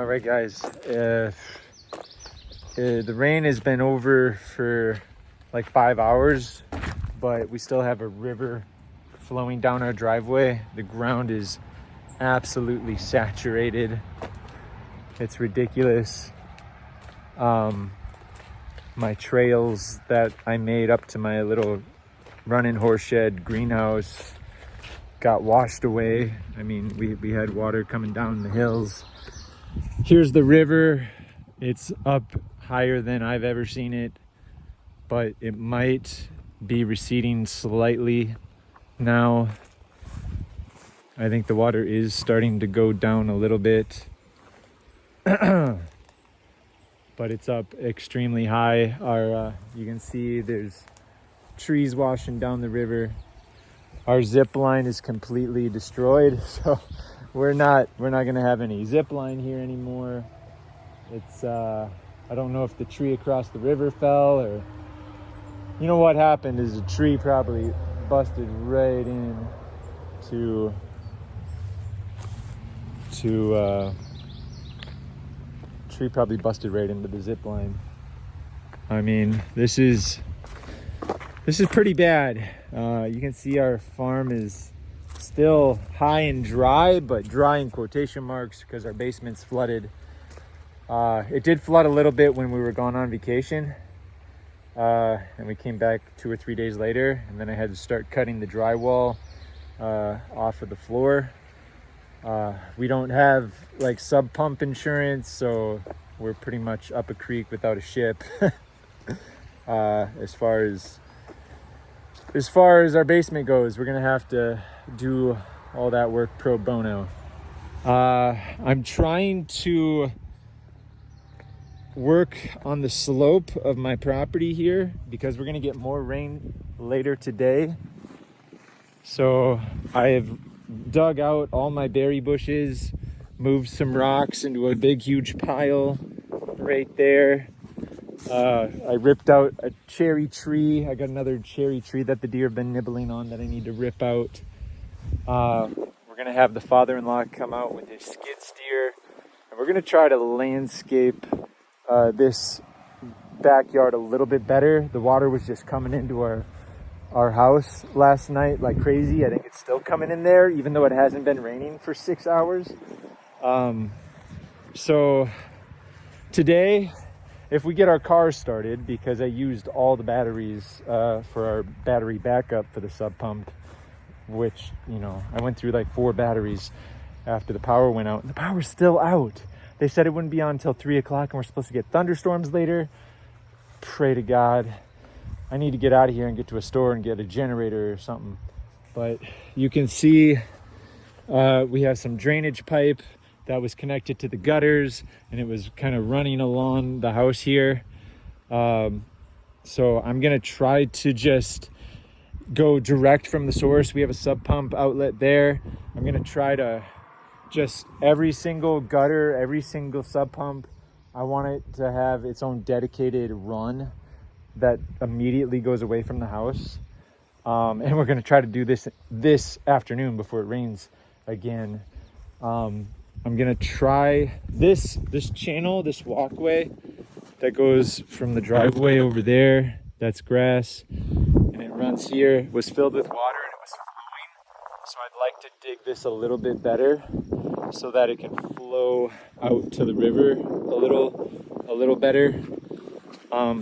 right, guys. The rain has been over for like 5 hours, but we still have a river flowing down our driveway. The ground is absolutely saturated. It's ridiculous. My trails that I made up to my little run-in horse shed greenhouse got washed away. I mean, we had water coming down the hills. Here's the river. It's up higher than I've ever seen it, but it might be receding slightly now. I think the water is starting to go down a little bit, but it's up extremely high. You can see there's trees washing down the river. Our zip line is completely destroyed, so we're not gonna have any zip line here anymore. It's I don't know if the tree across the river fell, or you know what happened is a tree probably busted right in to tree probably busted right into the zip line. I mean, this is pretty bad. You can see our farm is still high and dry, but dry in quotation marks because our basement's flooded. It did flood a little bit when we were gone on vacation, and we came back 2 or 3 days later, and then I had to start cutting the drywall off of the floor. We don't have like sub pump insurance, so we're pretty much up a creek without a ship. As far as our basement goes, we're gonna have to do all that work pro bono. I'm trying to work on the slope of my property here because we're gonna get more rain later today. So I have dug out all my berry bushes, moved some rocks into a big huge pile right there. I ripped out a cherry tree. I got another cherry tree that the deer have been nibbling on that I need to rip out. We're gonna have the father-in-law come out with his skid steer, and we're gonna try to landscape this backyard a little bit better. The water was just coming into our house last night like crazy. I think it's still coming in there, even though it hasn't been raining for 6 hours. So today, if we get our car started, because I used all the batteries for our battery backup for the sub pump, which, you know, I went through like 4 batteries after the power went out, and the power's still out. They said it wouldn't be on until 3 o'clock, and we're supposed to get thunderstorms later. Pray to God. I need to get out of here and get to a store and get a generator or something. But you can see we have some drainage pipe that was connected to the gutters, and it was kind of running along the house here. So I'm gonna try to just go direct from the source. We have a sub pump outlet there. I'm gonna try to just every single gutter, every single sub pump, I want it to have its own dedicated run that immediately goes away from the house. And we're gonna try to do this afternoon before it rains again. I'm gonna try this channel, this walkway that goes from the driveway over there, that's grass, and it runs here, was filled with water and it was flowing. So I'd like to dig this a little bit better so that it can flow out to the river a little better. I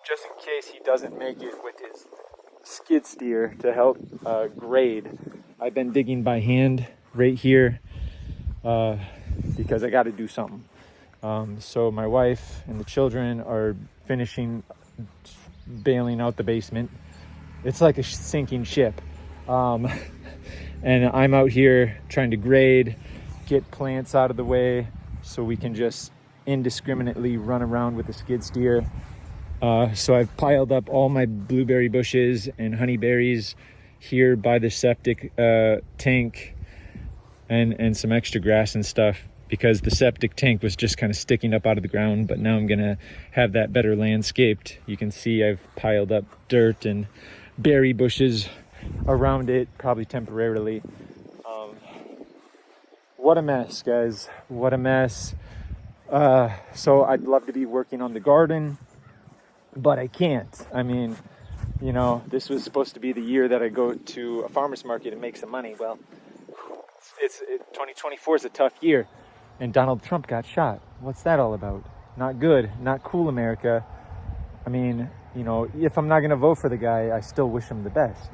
just in case he doesn't make it with his skid steer to help grade, I've been digging by hand right here because I got to do something. So my wife and the children are finishing bailing out the basement. It's like a sinking ship. And I'm out here trying to grade, get plants out of the way so we can just indiscriminately run around with the skid steer. So I've piled up all my blueberry bushes and honeyberries here by the septic tank and some extra grass and stuff, because the septic tank was just kind of sticking up out of the ground, but now I'm gonna have that better landscaped. You can see I've piled up dirt and berry bushes around it, probably temporarily. what a mess, guys. What a mess. So I'd love to be working on the garden, but I can't. I mean, you know, this was supposed to be the year that I go to a farmer's market and make some money. Well, 2024 is a tough year, and Donald Trump got shot. What's that all about? Not good, not cool, America. I mean, you know, if I'm not going to vote for the guy, I still wish him the best.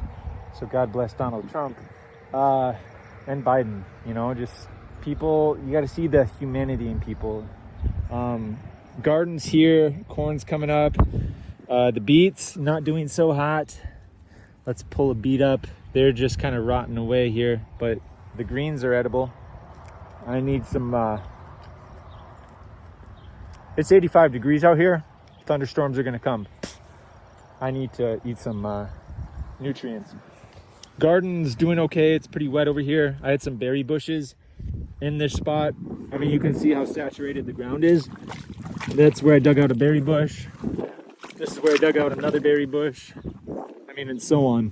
So God bless Donald Trump and Biden. You know, just people, you got to see the humanity in people. Gardens here, corn's coming up. The beets not doing so hot. Let's pull a beet up. They're just kind of rotting away here, but the greens are edible. I need some, it's 85 degrees out here. Thunderstorms are gonna come. I need to eat some nutrients. Garden's doing okay. It's pretty wet over here. I had some berry bushes in this spot. I mean, you can see how saturated the ground is. That's where I dug out a berry bush. This is where I dug out another berry bush. I mean, and so on.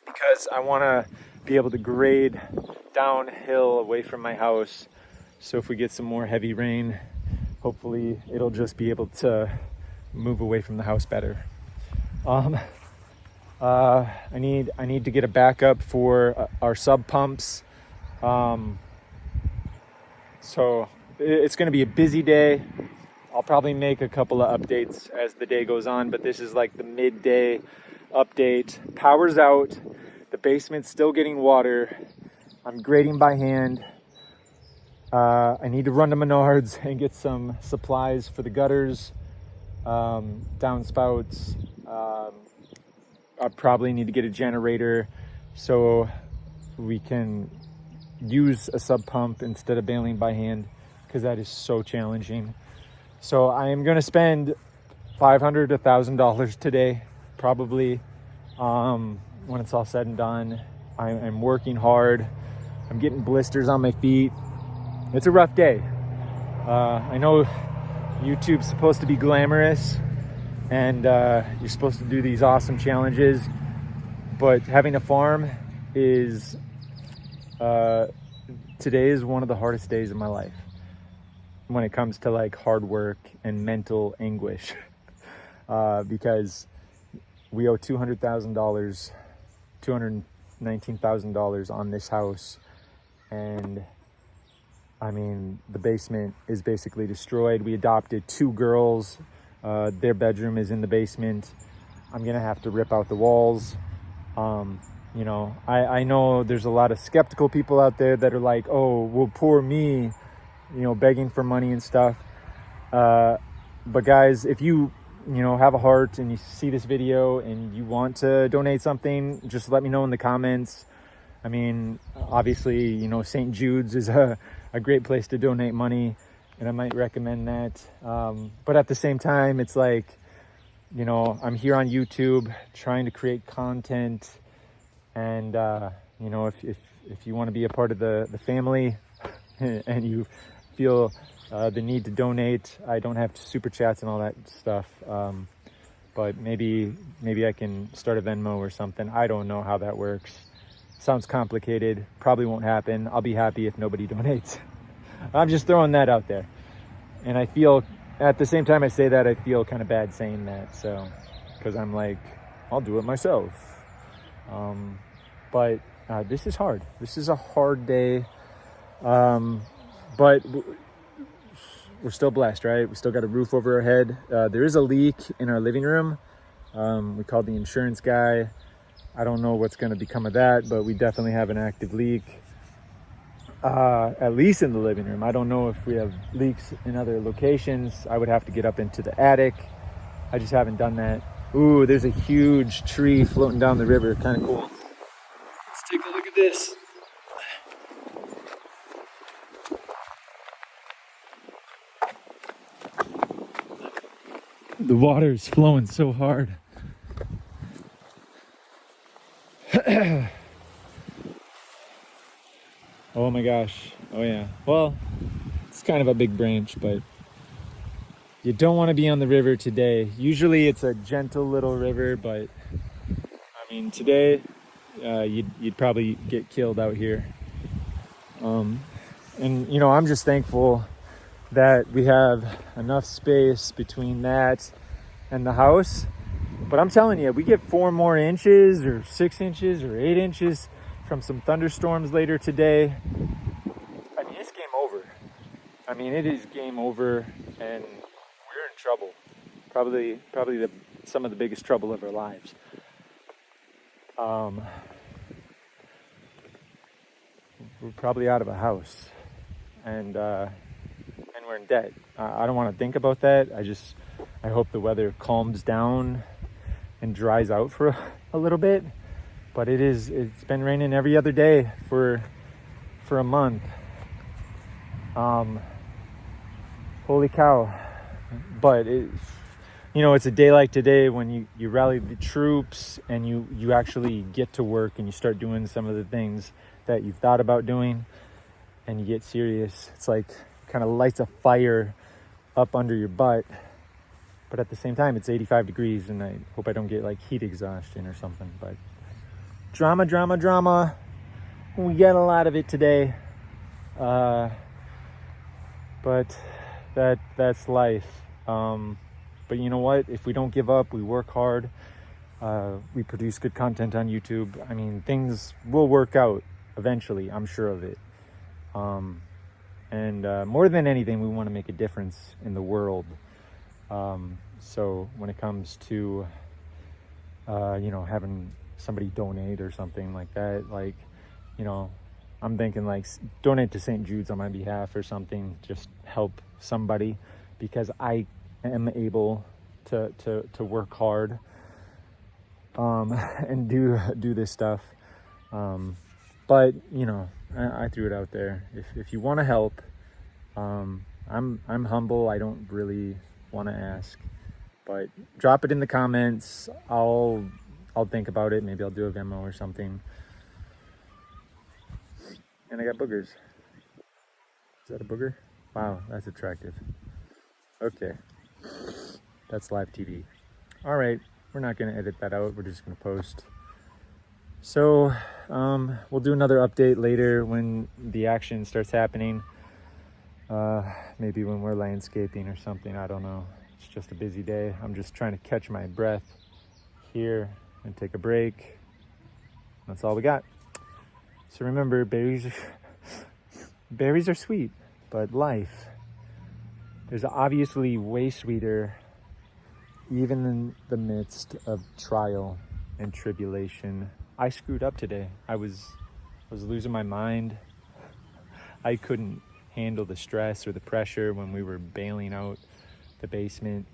Because I want to be able to grade downhill away from my house. So if we get some more heavy rain, hopefully it'll just be able to move away from the house better. I need to get a backup for our sub pumps. So it's going to be a busy day. I'll probably make a couple of updates as the day goes on, but this is like the midday update. Power's out. The basement's still getting water. I'm grading by hand. I need to run to Menards and get some supplies for the gutters, downspouts. I probably need to get a generator so we can use a sub pump instead of bailing by hand, because that is so challenging. So I am going to spend $500 to $1,000 today, probably, when it's all said and done. I'm working hard. I'm getting blisters on my feet. It's a rough day. I know YouTube's supposed to be glamorous and you're supposed to do these awesome challenges, but having a farm is, today is one of the hardest days of my life when it comes to like hard work and mental anguish. Because we owe $200,000, $219,000 on this house, and I mean, the basement is basically destroyed. We adopted 2 girls. Their bedroom is in the basement. I'm gonna have to rip out the walls. You know, I know there's a lot of skeptical people out there that are like, oh, well, poor me, you know, begging for money and stuff. But guys, if you know, have a heart and you see this video and you want to donate something, just let me know in the comments. I mean, obviously, you know, St. Jude's is a great place to donate money, and I might recommend that. But at the same time, it's like, you know, I'm here on YouTube trying to create content, and you know, if you want to be a part of the family and you feel the need to donate, I don't have super chats and all that stuff, but maybe I can start a Venmo or something. I don't know how that works. Sounds complicated, probably won't happen. I'll be happy if nobody donates. I'm just throwing that out there. And I feel, at the same time I say that, I feel kind of bad saying that. So, because I'm like, I'll do it myself. But this is hard. This is a hard day. But we're still blessed, right? We still got a roof over our head. There is a leak in our living room. We called the insurance guy. I don't know what's going to become of that, but we definitely have an active leak, at least in the living room. I don't know if we have leaks in other locations. I would have to get up into the attic. I just haven't done that. Ooh, there's a huge tree floating down the river. Kind of cool. Let's take a look at this. The water is flowing so hard. Oh my gosh. Oh yeah. Well, it's kind of a big branch, but you don't want to be on the river today. Usually it's a gentle little river, but I mean, today you'd probably get killed out here. And, you know, I'm just thankful that we have enough space between that and the house. But I'm telling you, we get 4 more inches or 6 inches or 8 inches from some thunderstorms later today. I mean, it's game over. I mean, it is game over, and we're in trouble. Probably some of the biggest trouble of our lives. We're probably out of a house, and we're in debt. I don't want to think about that. I hope the weather calms down and dries out for a little bit. But it's been raining every other day for a month. Holy cow. But it's a day like today when you rally the troops and you actually get to work and you start doing some of the things that you've thought about doing, and you get serious. It's like kind of lights a fire up under your butt. But at the same time, it's 85 degrees, and I hope I don't get like heat exhaustion or something. But drama. We get a lot of it today. But that's life. But you know what? If we don't give up, we work hard. We produce good content on YouTube. I mean, things will work out eventually. I'm sure of it. And more than anything, we want to make a difference in the world. So when it comes to, having somebody donate or something like that, like, I'm thinking like donate to St. Jude's on my behalf or something, just help somebody, because I am able to work hard, and do this stuff. But, I threw it out there. If you want to help, I'm humble. I don't really want to ask, but drop it in the comments. I'll think about it. Maybe I'll do a Venmo or something. And I got boogers. Is that a booger? Wow, that's attractive. Okay, that's live TV. All right, we're not going to edit that out. We're just going to post. So we'll do another update later when the action starts happening. Maybe when we're landscaping or something. I don't know. It's just a busy day. I'm just trying to catch my breath here and take a break. That's all we got. So remember, berries are sweet, but life is obviously way sweeter, even in the midst of trial and tribulation. I screwed up today. I was losing my mind. I couldn't handle the stress or the pressure when we were bailing out the basement.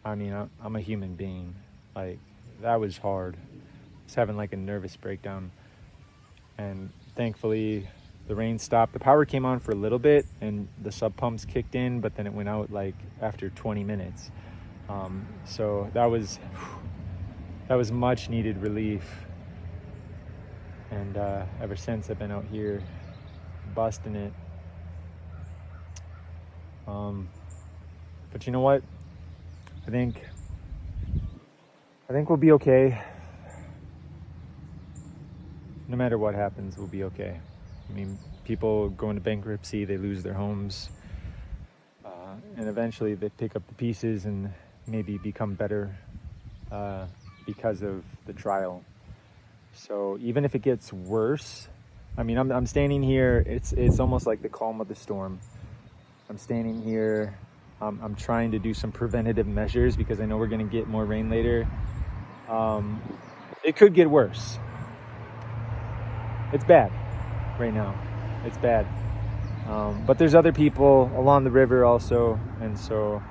I mean, I'm a human being. Like, that was hard. I was having like a nervous breakdown. And thankfully, the rain stopped. The power came on for a little bit and the sub pumps kicked in, but then it went out like after 20 minutes. So that was much needed relief. And ever since, I've been out here busting it. But you know what? I think we'll be okay. No matter what happens, we'll be okay. I mean, people go into bankruptcy, they lose their homes, and eventually they pick up the pieces and maybe become better because of the trial. So even if it gets worse, I mean, I'm standing here. It's almost like the calm of the storm. I'm standing here. I'm trying to do some preventative measures because I know we're going to get more rain later. It could get worse. It's bad right now. It's bad. But there's other people along the river also, and so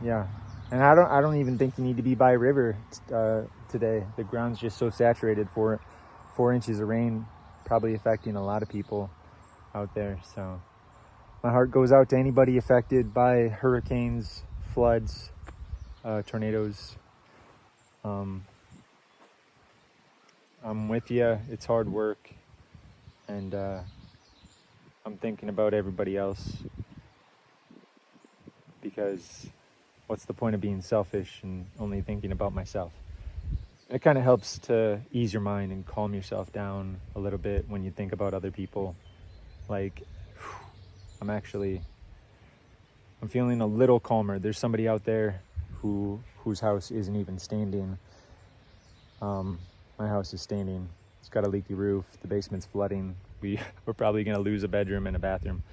yeah. And I don't even think you need to be by a river today. The ground's just so saturated. 4 inches of rain probably affecting a lot of people out there. So my heart goes out to anybody affected by hurricanes, floods, tornadoes. I'm with you. It's hard work, and I'm thinking about everybody else, because what's the point of being selfish and only thinking about myself? it kind of helps to ease your mind and calm yourself down a little bit when you think about other people. Like, I'm feeling a little calmer. There's somebody out there whose house isn't even standing. My house is standing. It's got a leaky roof. The basement's flooding. We're probably gonna lose a bedroom and a bathroom.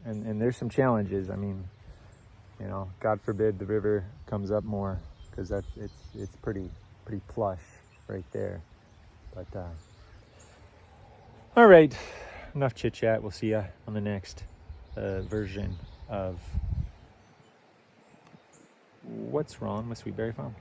And there's some challenges. I mean, you know, God forbid the river comes up more, because it's pretty plush right there. But all right, enough chit chat. We'll see ya on the next version of What's Wrong with Sweetberry Farm.